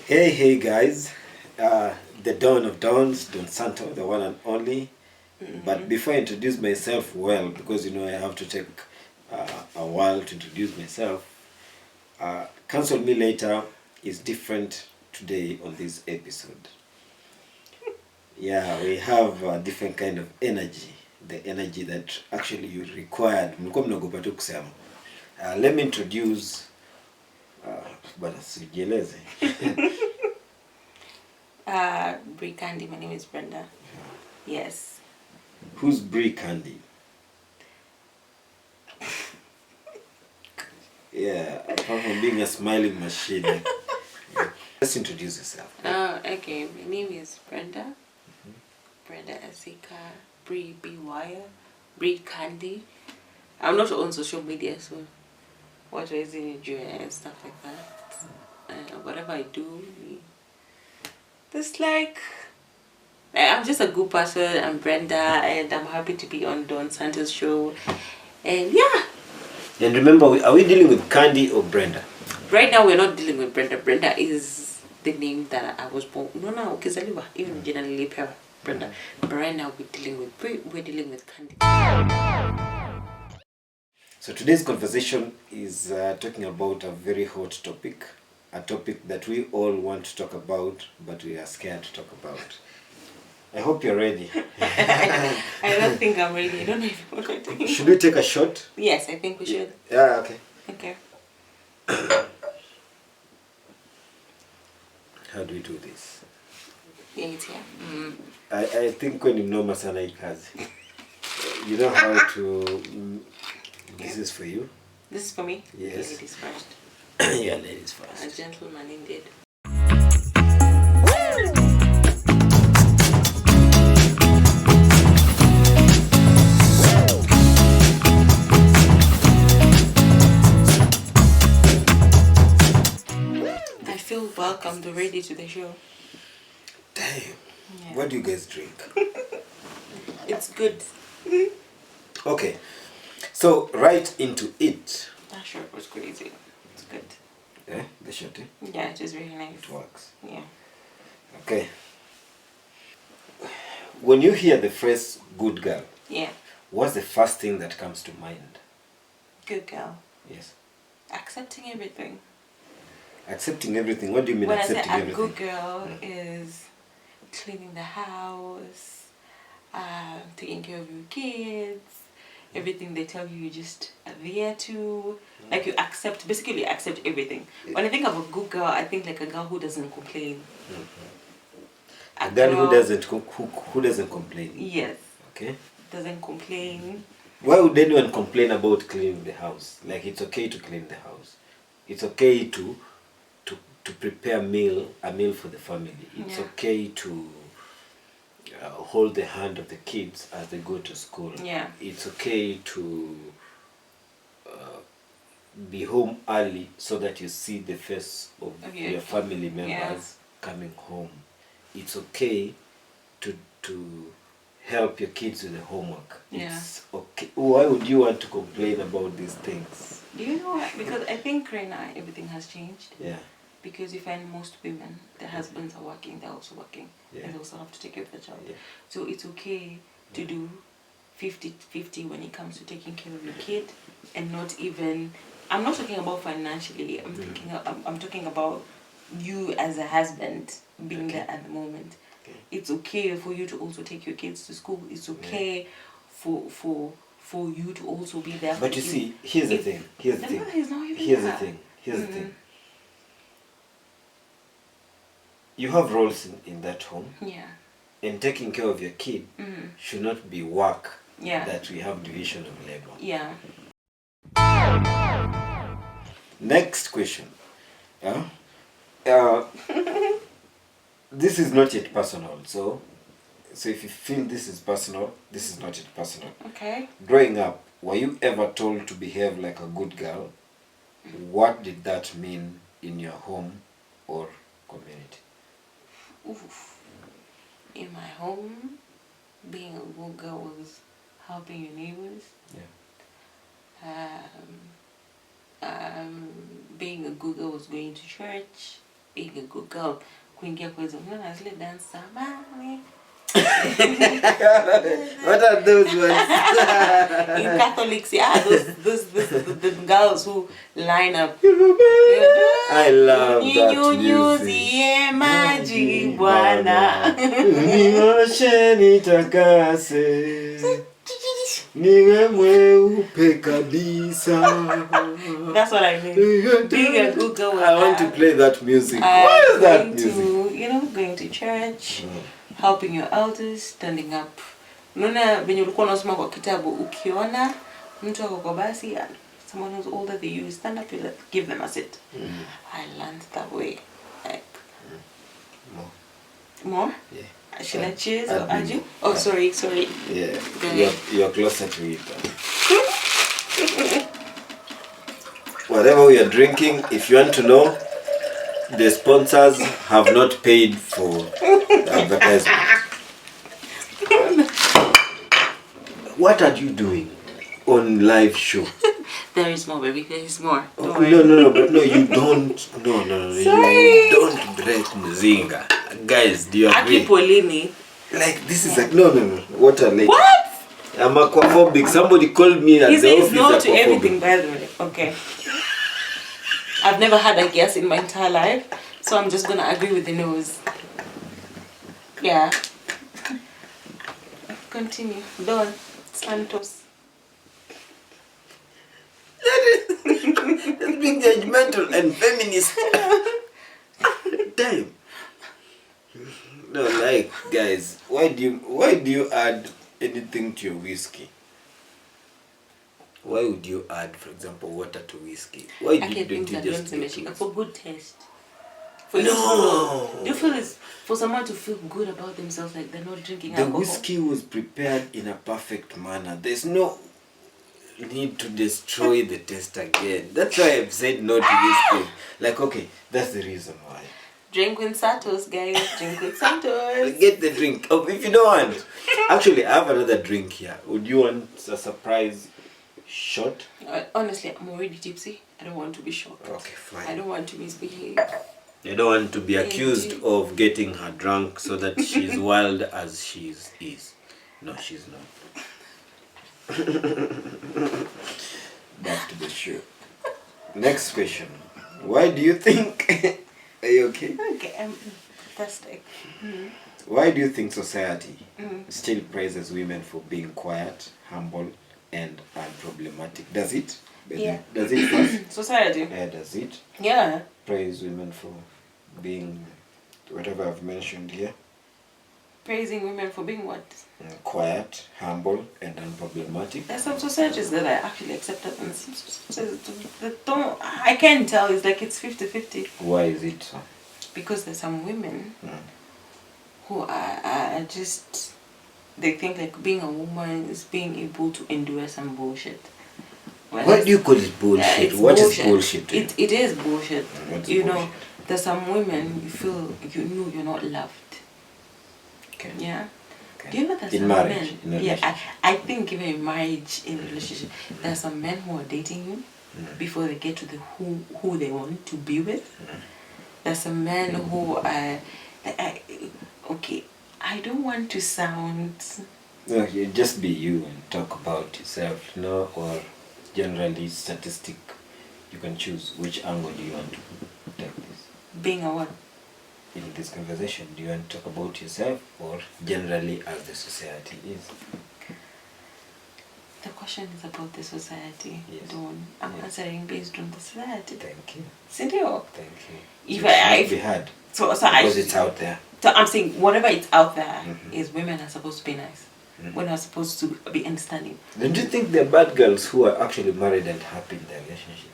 Hey guys, the Dawn of Dawns, Don Santo, the one and only. But before I introduce myself well, because I have to take a while to introduce myself, Cancel Me Later is different today on this episode. Yeah, we have a different kind of energy, the energy that actually you required. Let me introduce, bwana sijieleze. Brie Candy, my name is Brenda. Yes. Who's Brie Candy? Yeah, apart from being a smiling machine. Let's introduce yourself. Okay. My name is Brenda. Brenda Asika. Brie B-Wire. Brie Candy. I'm not on social media, so what is in your and stuff like that. Whatever I do, I'm just a good person. I'm Brenda, and I'm happy to be on Don Santo's show. And yeah. And remember, are we dealing with Candy or Brenda? Right now, we're not dealing with Brenda. Brenda is the name that I was born. No, Kizaliwa, even generally Brenda. But right now, we're dealing with Candy. So today's conversation is talking about a very hot topic, a topic that we all want to talk about, but we are scared to talk about. I hope you're ready. I don't think I'm ready. I don't know if you want to take it. Should we take a shot? Yes, I think we should. Yeah, okay. Okay. How do we do this? Yeah, it's here. I think when you know Masana Ikazi, you know how to... This is for you. This is for me? Yes. Ladies first. Yeah, ladies first. A gentleman indeed. I feel welcomed already to the show. Damn. Yeah. What do you guys drink? It's good. Okay. So, right into it. That shirt was crazy. It's good. Yeah, the shot, eh? Yeah, it is really nice. It works. Yeah. Okay. When you hear the phrase good girl, Yeah. what's the first thing that comes to mind? Good girl. Yes. Accepting everything. Accepting everything. What do you mean When accepting I say a everything? good girl is cleaning the house, taking care of your kids, everything they tell you, you just adhere to. Like you accept, basically you accept everything. When I think of a good girl, I think like a girl who doesn't complain. A girl who doesn't complain. Yes. Okay. Doesn't complain. Why would anyone complain about cleaning the house? Like it's okay to clean the house. It's okay to prepare a meal for the family. It's okay to hold the hand of the kids as they go to school. Yeah. It's okay to be home early so that you see the face of your family members coming home. It's okay to help your kids with the homework. Yeah. It's okay. Why would you want to complain about these things? Do you know what? Because I think right now everything has changed. Yeah. Because you find most women, their husbands are working, they're also working. Yeah. And they also have to take care of the child. Yeah. So it's okay to do 50-50 when it comes to taking care of your kid, and not even, I'm not talking about financially, I'm talking about you as a husband being there at the moment. Okay. It's okay for you to also take your kids to school. It's okay for you to also be there. But you see, here's the thing. Here's the thing. You have roles in that home. Yeah. And taking care of your kid should not be work. Yeah. That we have division of labor. Yeah. Next question. This is not yet personal, so if you feel this is personal, this is not yet personal. Okay. Growing up, were you ever told to behave like a good girl? What did that mean in your home or community? Oof. In my home, being a good girl was helping your neighbors. Yeah. Being a good girl was going to church. being a good girl, kuingia kwa hizo, unaona zile dance samani. What are those ones? In Catholics, yeah, those the girls who line up. I love that Ninyunyizie maji Bwana. Nioshe nitakase. Niwe mweupe kabisa. That's what I mean. Being a good girl. I want to play that music. What is that music? Going to church, helping your elders, standing up. Unaona venye ulikuwa unasoma kwa kitabu, ukiona mtu ako kwa basi, someone who's older than you, stand up, you give them a sit. I learned that way. Like more? Yeah. Should I cheers or add you? Oh, sorry. Yeah, you're closer to it. Whatever we are drinking, if you want to know, the sponsors have not paid for the advertisement. What are you doing on live show? There is more, baby. There is more. No, but no, you don't. No. Sorry. You don't break Mzinga. Guys, do you agree? Polini. Like, this is like, no. What a lady. What? I'm aquaphobic. Somebody called me at He the office says no to aquaphobic. everything, by the way. Okay. I've never had a guess in my entire life, so I'm just gonna agree with the nose. Yeah. Continue. Don Santos. That's being judgmental and feminist. Damn. No, like, guys, why do you add anything to your whiskey? Why would you add, for example, water to whiskey? Why don't you just drink it? For good taste. For no. Do you feel it's for someone to feel good about themselves, like they're not drinking alcohol? The whiskey was prepared in a perfect manner. There's no need to destroy the taste again. That's why I've said no to whiskey. Like, okay, that's the reason why. Drink with Santos, guys. Drink with Santos. Get the drink. Oh, if you don't want. Actually, I have another drink here. Would you want a surprise shot? Honestly, I'm already tipsy. I don't want to be shocked. Okay, fine. I don't want to misbehave. You don't want to be accused of getting her drunk so that she's wild as she is. No, she's not. Back to the show. Next question. Why do you think... Are you okay? Okay, I'm fantastic. Why do you think society still praises women for being quiet, humble, and unproblematic? Does it? Yeah. Does it first? Society? Yeah, does it? Yeah. Praise women for being whatever I've mentioned here? Praising women for being what? Quiet, humble, and unproblematic. There's some societies that I actually accept that, and some societies that don't. I can't tell. It's like it's 50-50. Why is it so? Because there's some women who are just, they think like being a woman is being able to endure some bullshit. Why do you call it bullshit? What is bullshit? It is bullshit. You know, there's some women you feel you're not loved. Okay. Yeah. Okay. Do you know there's in some marriage, men? Yeah, I think even in marriage, in a relationship, there's some men who are dating you before they get to the who they want to be with. There's some men who are okay. I don't want to sound. No, you just be you and talk about yourself, or generally statistic. You can choose which angle do you want to take this. Being a what? In this conversation, do you want to talk about yourself or generally as the society is? The question is about the society. Yes. I'm answering based on the society. Thank you. Sindio? Thank you. If so it should be hard. Because it's out there. So I'm saying whatever it's out there is women are supposed to be nice. Women are supposed to be understanding. Don't you think there are bad girls who are actually married and happy in their relationship?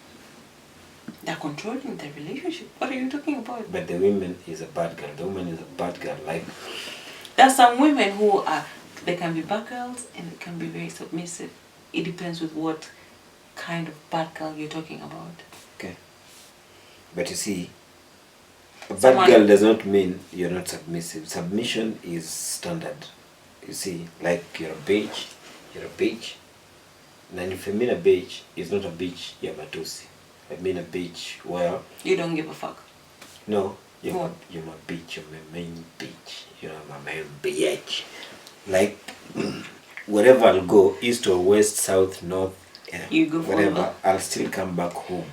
They're controlling the relationship. What are you talking about? But the woman is a bad girl. The woman is a bad girl. Like, there's some women who they can be bad girls and they can be very submissive. It depends with what kind of bad girl you're talking about. Okay. But you see, a bad girl does not mean you're not submissive. Submission is standard. You see, like you're a beach. And if you mean a beach, it's not a beach, you're Matusi. I mean a beach where... You don't give a fuck. No, You're my bitch, you're my main bitch. You're my main bitch. Like, wherever I'll go, east or west, south, north, you go whatever, I'll still come back home.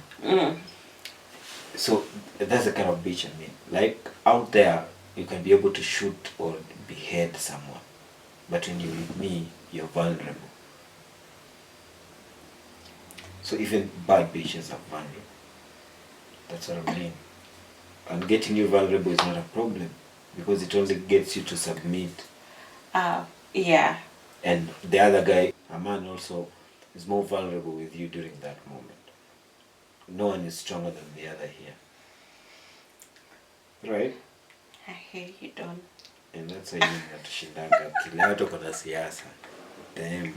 So that's the kind of bitch I mean. Like, out there, you can be able to shoot or behead someone. But when you're with me, you're vulnerable. So even bad bitches are vulnerable. That's what I mean. And getting you vulnerable is not a problem, because it only gets you to submit. Yeah. And the other guy, a man also, is more vulnerable with you during that moment. No one is stronger than the other here. Right? I hear you, Don. And that's why you have to shindanga kila watu kuna siasa. Damn.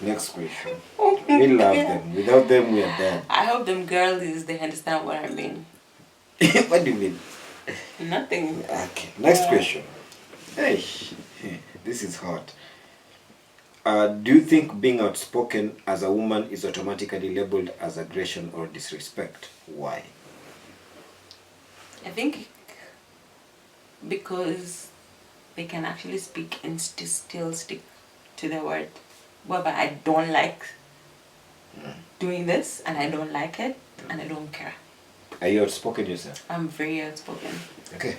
Next question. We love them. Without them, we are dead. I hope them girlies, they understand what I mean. What do you mean? Nothing. Okay. Next question. Hey, this is hot. Do you think being outspoken as a woman is automatically labeled as aggression or disrespect? Why? I think because they can actually speak and still stick to their word. Whereby I don't like doing this, and I don't like it, and I don't care. Are you outspoken yourself? I'm very outspoken. Okay.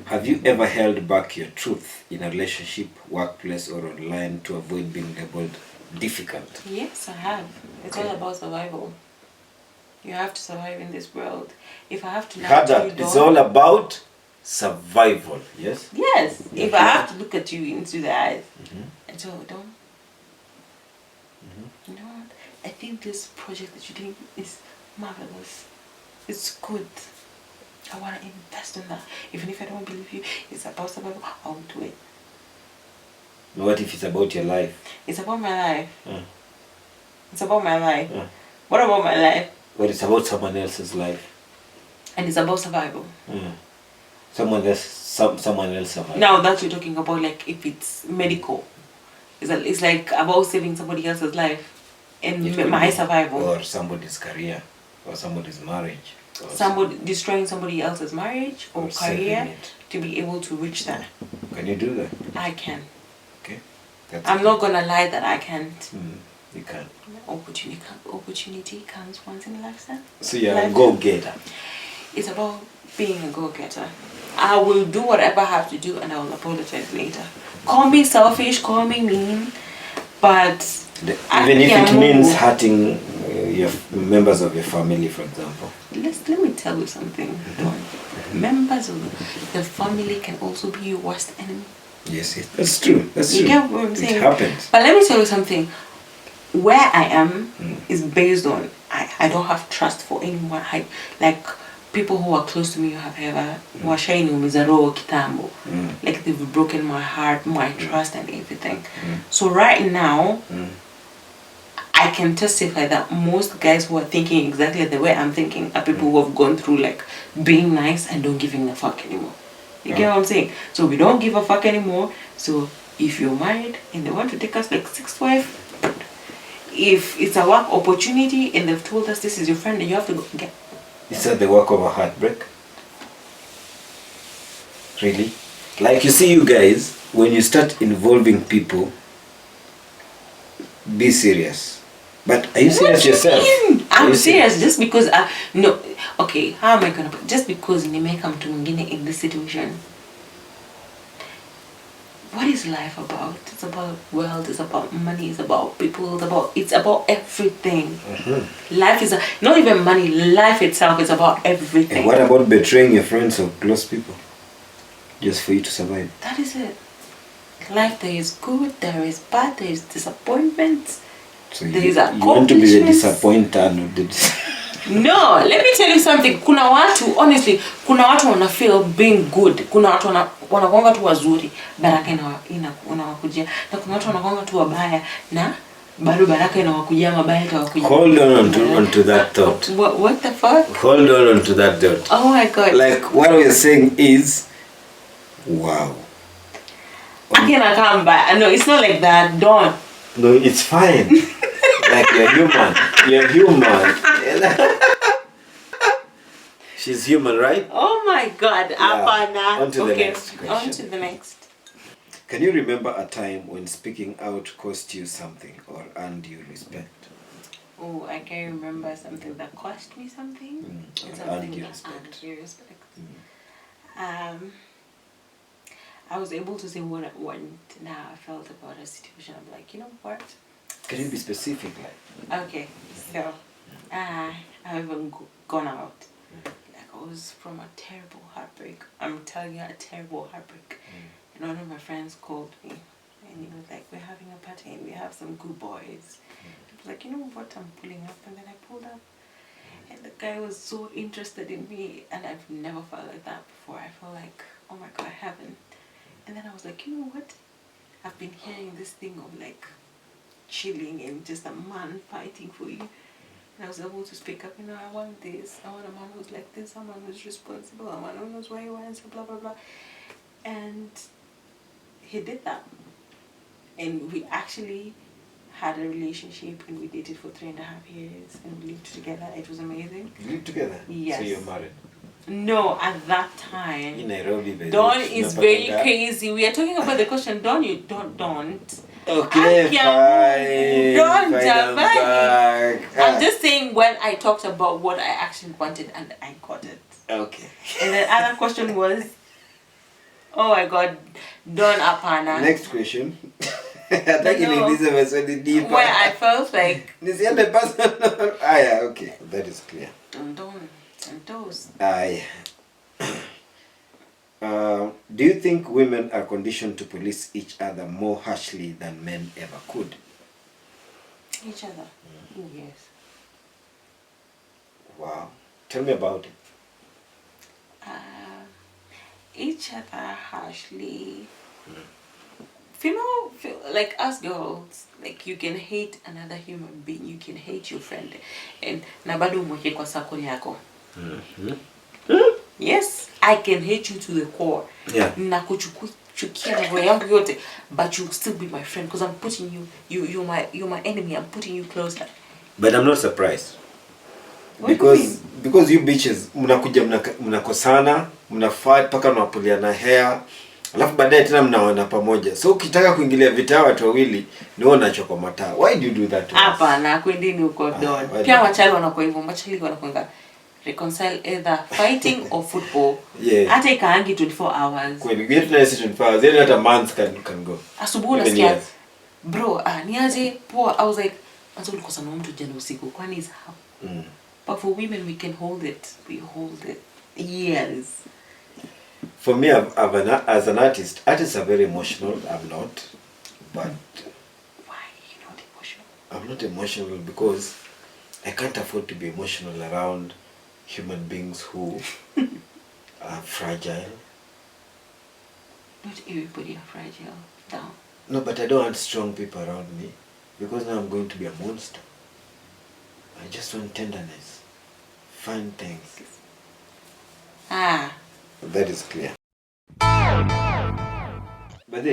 Have you ever held back your truth in a relationship, workplace, or online to avoid being labeled difficult? Yes, I have. It's all about survival. You have to survive in this world. If I have to Heard that? It's all about survival, yes? Yes. If I have to look at you into the eyes and so don't. You know what? I think this project that you're doing is marvelous. It's good. I want to invest in that. Even if I don't believe you, it's about survival, I'll do it. What if it's about your life? It's about my life. It's about my life. What about my life? But it's about someone else's life. And it's about survival. Someone else survival. Now that you're talking about, like, if it's medical, it's like about saving somebody else's life and my survival. Or somebody's career, or somebody's marriage. Somebody destroying somebody else's marriage or career to be able to reach that. Can you do that? I can. Okay. I'm not gonna lie that I can't. You can. Opportunity comes once in a lifetime. So you're a go-getter. It's about being a go-getter. I will do whatever I have to do, and I will apologize later. Call me selfish, call me mean, but even if it means hurting your members of your family, for example. Let me tell you something, Don. Members of the family can also be your worst enemy. Yes, that's true. That's true. You get what I'm saying? It happens. But let me tell you something. Where I am is based on I don't have trust for anyone. Like people who are close to me, however, like they've broken my heart, my trust, and everything. So right now, I can testify that most guys who are thinking exactly the way I'm thinking are people who have gone through like being nice and don't giving a fuck anymore. You get what I'm saying? So we don't give a fuck anymore. So if you're married and they want to take us like 6th wife, if it's a work opportunity and they've told us this is your friend and you have to go get. Is that the work of a heartbreak? Really? Like you see, you guys, when you start involving people, be serious. But are you serious yourself? I'm serious just because no. Okay, how am I gonna put just because nimeka mtu mwingine in this situation? What is life about? It's about wealth, it's about money, it's about people, it's about everything. Life is not even money, life itself is about everything. And what about betraying your friends or close people? Just for you to survive. That is it. Life, there is good, there is bad, there is disappointment. So you want to be the disappointer, not the No, let me tell you something. Kuna watu, honestly, kuna watu wana feel being good. Kuna watu wanakuanga tu wazuri, baraka inawakujia. Na kuna watu wanakuanga tu wabaya na bado baraka inawakujia, mabaya itawakujia. Hold on to that thought. What the fuck? Hold on to that thought. Oh my God. Like what we're saying is, wow. I cannot come back. No, it's not like that. Don't. No, it's fine. Like you're human. You're human. She's human, right? Oh my God, Apana. On to the next question. On to the next. Can you remember a time when speaking out cost you something or earned you respect? Oh, I can remember something that cost me something. And something earned you that respect. earned you respect. I was able to say what I want. Now I felt about a situation. I'm like, you know what? Can you be specific, like? Okay, so I haven't gone out. Like I was from a terrible heartbreak. I'm telling you, a terrible heartbreak. And one of my friends called me, and he was like, "We're having a party, and we have some good boys." I was like, "You know what? I'm pulling up," and then I pulled up, and the guy was so interested in me, and I've never felt like that before. I felt like, oh my God, I haven't. And then I was like, you know what? I've been hearing this thing of like chilling and just a man fighting for you. And I was able to speak up, you know, I want this. I want a man who's like this, a man who's responsible, a man who knows why he wants, blah, blah, blah. And he did that. And we actually had a relationship and we dated for 3.5 years and we lived together. It was amazing. You live together? Yes. So you're married? No, at that time. In Nairobi, baby. Dawn is very crazy. We are talking about the question. Dawn, you don't. Okay, fine. Don't, I'm back. I'm just saying when I talked about what I actually wanted and I got it. Okay. And the other question was, oh my God, Dawn Apana. Next question. Elizabeth went deeper. Where I felt like. The person. Yeah, okay. That is clear. Dawn and toes. Yeah. Do you think women are conditioned to police each other more harshly than men ever could? Each other? Yes. Wow. Tell me about it. Each other harshly. Female, like us girls, like you can hate another human being, you can hate your friend, and na bado umweke kwa circle yako. Yes, I can hate you to the core. Yeah. Na kuchukia na roho yangu yote, but you still be my friend because I'm putting you're my enemy. I'm putting you closer. But I'm not surprised. What do you mean? Because you bitches mnakuja mnakosana, mnafight paka mnapuliana hair. Alafu baadaye tena mnaona pamoja. So ukitaka kuingilia vita watu wawili ni wewe unachokwa mataa. Why do you do that to us? Hapana, kwendini uko Dawn. Pia wachali wanakuwa hivyo, wachali wanakuanga reconcile either fighting or football. Yeah. Hata ikaangi 24 hours. Kweli, yetu na 24 hours. Then hata months can go. Asubuhi unasikia, bro, niaje poa. I was like, anza ulikosana na mtu jana usiku. Kwani is how? But for women we can hold it. We hold it. Yes. For me, as an artist, artists are very emotional. I'm not. But why are you not emotional? I'm not emotional because I can't afford to be emotional around human beings who are fragile. Not everybody are fragile. Down. No, but I don't want strong people around me because now I'm going to be a monster. I just want tenderness, fun things. That is clear. But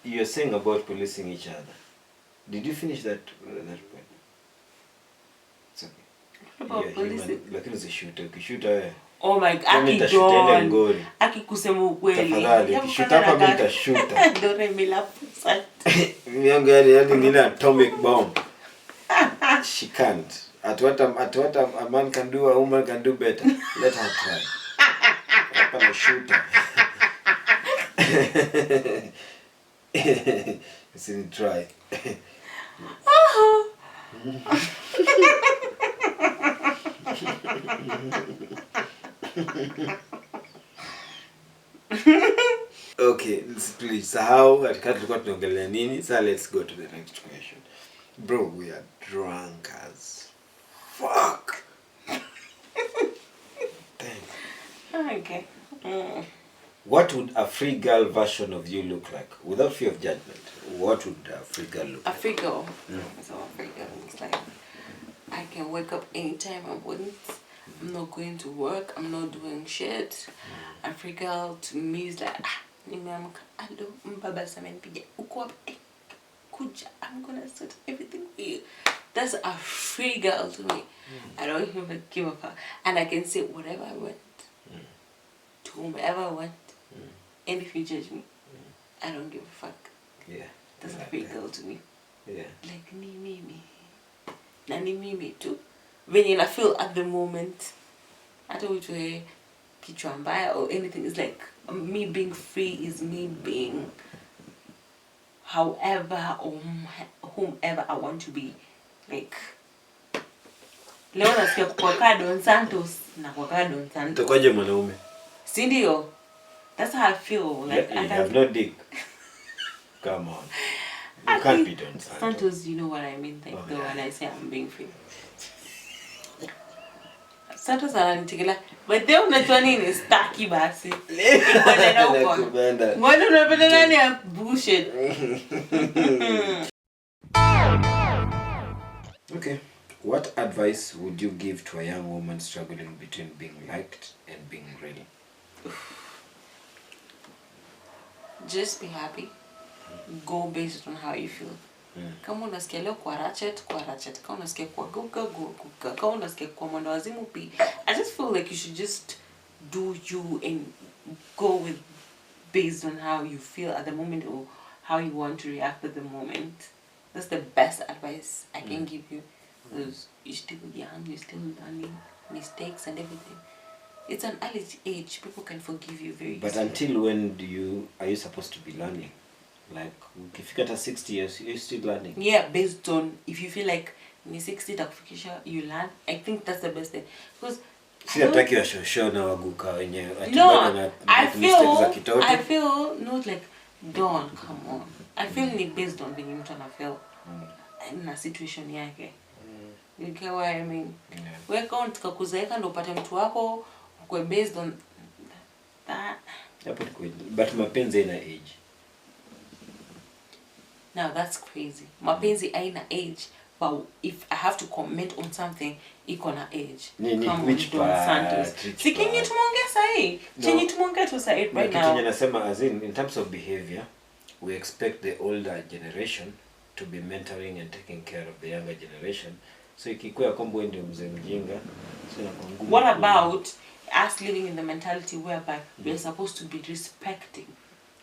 you're saying about policing each other. Did you finish that point? It's okay. What about policing? Lakini usishoot. Ukishoot wewe. Oh my God. Aki kusema ukweli. Tafadhali, ukishoot hapa mimi nitashoota. Dore milapusa. Mimi yangu yani ngine atomic bomb. She can't. At what a man can do, a woman can do better. Let her try. I'm a shooter. See, try. Okay, please. So how tulikuwa tunaongelea nini? So let's go to the next question. Bro, we are drunk as fuck. Thanks. Okay. What would a free girl version of you look like? Without fear of judgment, what would a free girl look like? A free girl? So a free girl looks like, I can wake up anytime I want. I'm not going to work. I'm not doing shit. A free girl to me is like, nimeamka, hello, mbaba samenipigia, uko wapi? Kuja, I'm gonna set everything for you. That's a free girl to me. I don't even give a fuck. And I can say whatever I want. To whomever I want. And if you judge me, I don't give a fuck. Yeah. That's a big girl to me. Yeah. Like me. Nani me too. When I feel at the moment, I don't want to kichwa mbaya or anything. It's like me being free is me being however or whomever I want to be. Like leo nasikia kwa Don Santos na kwa Don Santos. Utakuwaje mwanaume? Si ndio? That's how I feel. Like I have no dick. Come on. You can't be Don Santos. Santos, you know what I mean, like when I say I'm being free. Santos ananitikila, but they unajua nini staki basi. Ikwenda na uko. Ngoja unapenda nani ya bullshit. Okay. What advice would you give to a young woman struggling between being liked and being real? Just be happy. Go based on how you feel. Kama unasikia leo kwa ratchet. Kama unasikia kwa guga. Kama unasikia kwa mwendo wazimu pi. I just feel like you should just do you and go with based on how you feel at the moment or how you want to react at the moment. That's the best advice I can give you. Because you're still young, you're still learning mistakes and everything. It's an early age. People can forgive you very But easily. until when are you supposed to be learning? Like, if you get to 60 years, you're still learning. Yeah, based on if you feel like in 60 takufikisha, you learn. I think that's the best thing. Because Siyataki wa shosho na waguka wenye no, I feel not like don't come on. I feel ni based on venye mtu anafeel in a situation yake. You get what I mean? Wewe kama tukakuzaeka ndo upate mtu wako kwa based on that. But mapenzi ina age. Now that's crazy. Mapenzi aina age, but if I have to comment on something, iko na age. Which part? Sikinyi tumonge sahi. Chenye tumonge tu sahi right now. Kitu nasema as in terms of behavior, we expect the older generation to be mentoring and taking care of the younger generation. So ikikuwa kombo ndio mzee mjinga, sina kwa ngumu. What about us living in the mentality whereby we're supposed to be respecting?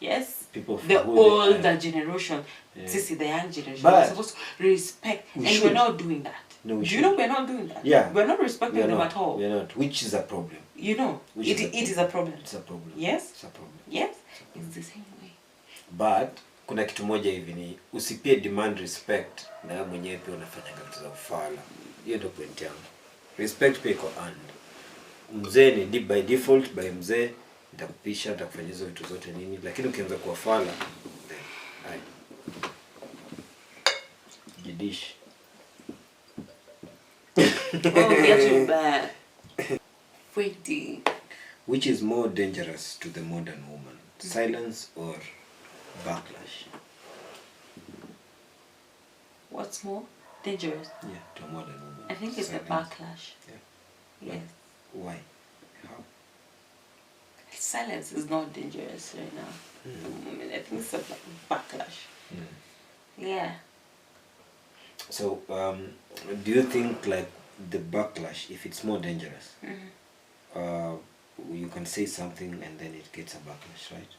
Yes? The older generation. This is the young generation. We're supposed to respect. And we're not doing that. No, do you know we're not doing that? Yeah. We're not respecting them at all. We're not. Which is a problem. You know. It is a problem. It's a problem. Yes? It's a problem. Yes? It's the same way. But kuna kitu moja hivi ni usipie demand respect na wewe mwenyewe pia unafanya vitu za ufala. Hiyo ndio point yangu. Respect pia iko earned. Mzee ni by default by mzee nitakupisha nitakufanyia hizo vitu zote nini, lakini ukianza kuwa fala then jidish. Oh, getting bad. Pretty. Which is more dangerous to the modern woman? Silence or backlash? What's more dangerous? Yeah, to a modern woman. I think it's the backlash. Yeah. Yes. Why? How? Silence is not dangerous right now. I think it's a backlash. Yeah. So, do you think like the backlash, if it's more dangerous, you can say something and then it gets a backlash, right?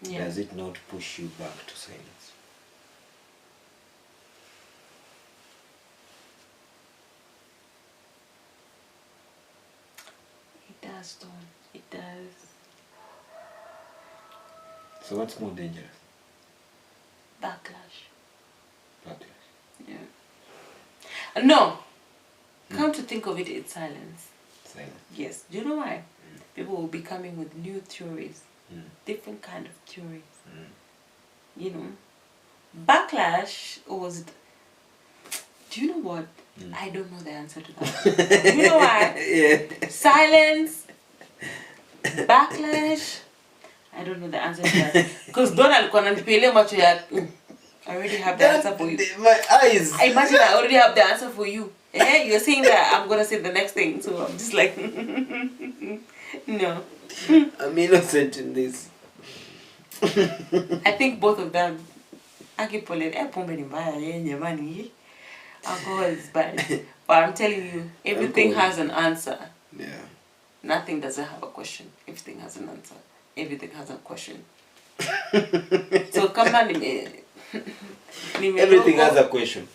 Yeah. Does it not push you back to silence? It does, Dawn. It does. So what's more dangerous? Backlash. Backlash. Yeah. No. Come to think of it, it's silence. Silence. Yes. Do you know why? People will be coming with new theories. Different kind of theories. You know. Backlash was... Do you know what? I don't know the answer to that. Do you know why? Yeah. Silence. Backlash. I don't know the answer to that. Because Donald I already have the answer for you. My eyes. I imagine I already have the answer for you. Eh? You're saying that I'm going to say the next thing. So I'm just like, no. I'm innocent in this. I think both of them. Alcohol is bad. But I'm telling you, everything has an answer. Yeah. Nothing doesn't have a question. Everything has an answer. Everything has a question. So come on, everything has a question.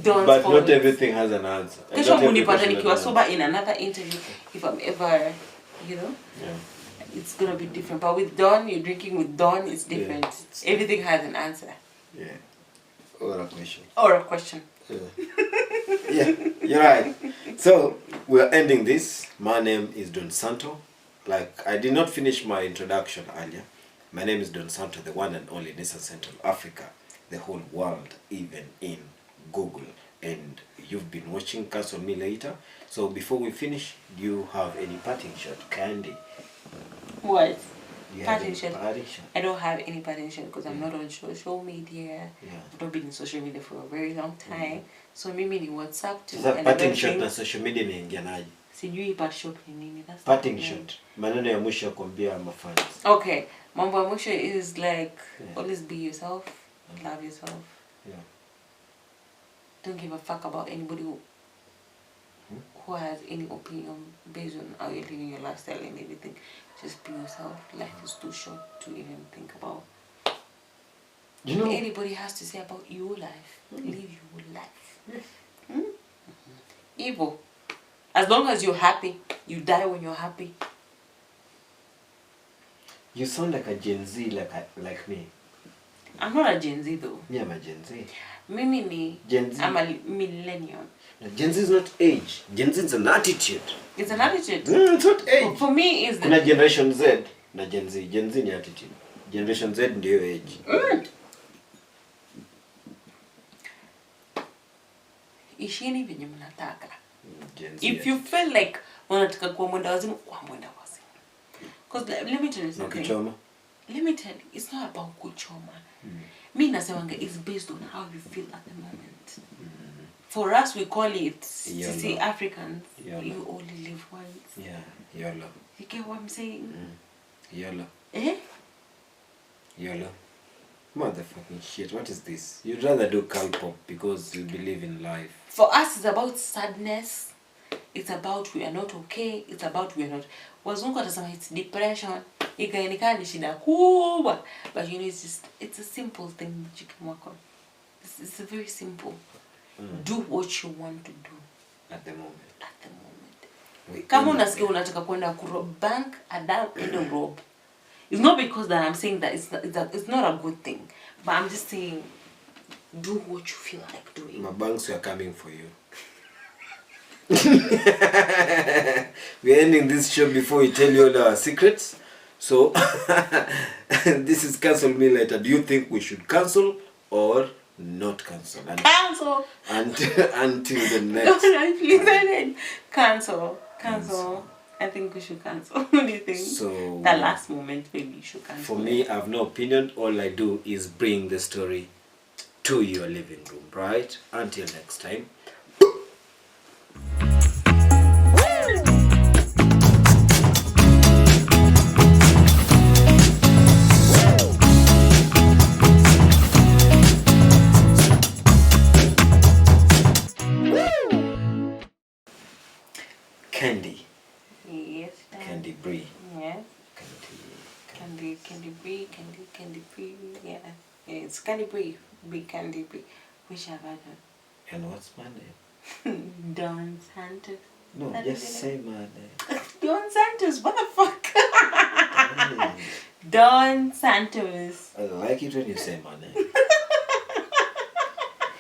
Don't but fall. Not everything has an answer. Kesho munipata nikiwa sober in another interview, if I'm ever, you know, it's gonna be different. But with Dawn, you're drinking with Dawn, it's different. Everything has an answer. Yeah. Or a question. Or a question. Yeah, you're right. So we're ending this. My name is Don Santo. Like, I did not finish my introduction earlier. My name is Don Santo, the one and only Nissan Central Africa, the whole world, even in Google. And you've been watching Cancel Me Later. So before we finish, do you have any parting shot, Candy? What? Parting shot. I don't have any parting shot because I'm not on social media. I've not been in social media for a very long time. So mimi ni WhatsApp tu. Parting shot na social media imeingianaje? Sijui pa shot ni nini. That's parting shot. Maneno ya mwisho kuambia mafans. Okay. Mambo ya mwisho is like always be yourself, love yourself. Yeah. Don't give a fuck about anybody who has any opinion based on how you're living your lifestyle and everything. Just be yourself. Life is too short to even think about. You know, anybody has to say about your life. Live your life. Yes. Evil. As long as you're happy, you die when you're happy. You sound like a Gen Z, like me. I'm not a Gen Z though. Yeah, I'm a Gen Z. Mimi ni Gen Z. I'm a millennial. No, Gen Z is not age. Gen Z is an attitude. It's an attitude. It's not age. For me, it's Kuna Generation Z na Gen Z. Gen Z ni attitude. Generation Z ndio age. Ishini venye mnataka. Gen Z. If you feel like unataka kuwa mwenda wazimu, kuwa mwenda wazimu. Because let me tell you something. Kuchoma. Let me tell you, it's not about kuchoma. Me nasemanga it's based on how you feel at the moment. For us, we call it, see, Africans, you only live once. Yeah, YOLO. You get what I'm saying? YOLO. Eh? YOLO. Motherfucking shit, what is this? You'd rather do K-pop because you believe in life. For us, it's about sadness. It's about we are not okay. It's about we are not. Wazungu atasema it's depression. Ikaenika ni shida kubwa. But you know, it's a simple thing that you can work on. It's a very simple. Do what you want to do. At the moment. At the moment. Kama unasikia unataka kwenda kurob bank, enda rob. It's not because that I'm saying that it's not a good thing. But I'm just saying, do what you feel like doing. My banks are coming for you. We're ending this show before we tell you all our secrets. So, this is Cancel Me Later. Do you think we should cancel or not cancel? Cancel! Until the next. No, please, cancel. I think we should cancel. What do you think? So, the last moment, maybe you should cancel. For me, I have no opinion. All I do is bring the story to your living room, right? Until next time. Candy. Yes. Candy Brie. Yes. Candy Brie. Yeah. It's Candy Brie. Big Candy Brie. Which have I done? And what's my name? Don Santos. No, just say my name. Don Santos. What the fuck? Don Santos. I like it when you say my name.